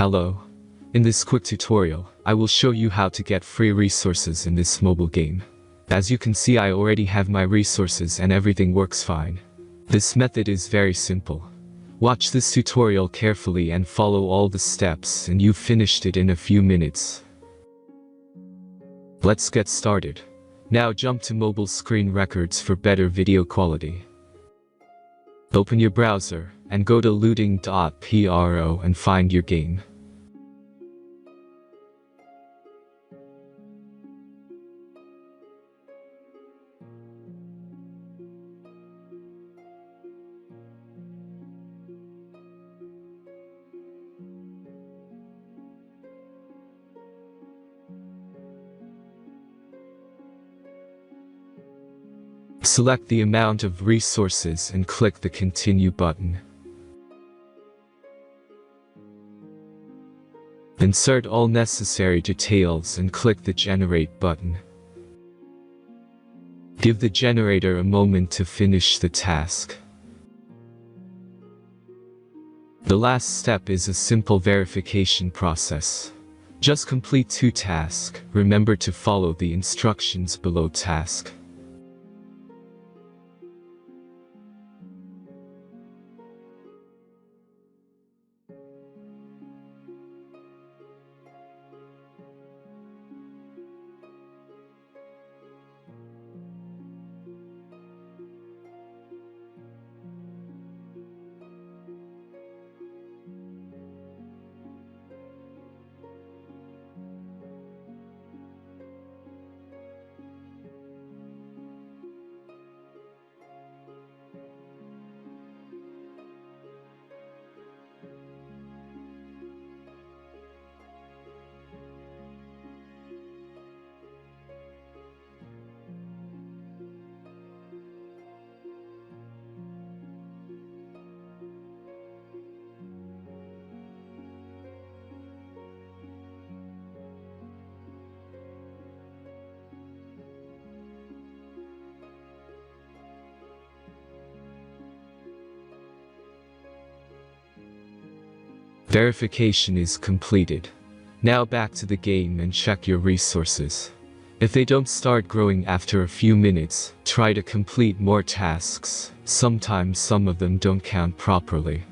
Hello. In this quick tutorial, I will show you how to get free resources in this mobile game. As you can see, I already have my resources and everything works fine. This method is very simple. Watch this tutorial carefully and follow all the steps and you've finished it in a few minutes. Let's get started. Now jump to mobile screen records for better video quality. Open your browser and go to looting.pro and find your game. Select the amount of resources and click the Continue button. Insert all necessary details and click the Generate button. Give the generator a moment to finish the task. The last step is a simple verification process. Just complete 2 tasks. Remember to follow the instructions below task. Verification is completed. Now back to the game and check your resources. If they don't start growing after a few minutes, try to complete more tasks. Sometimes some of them don't count properly.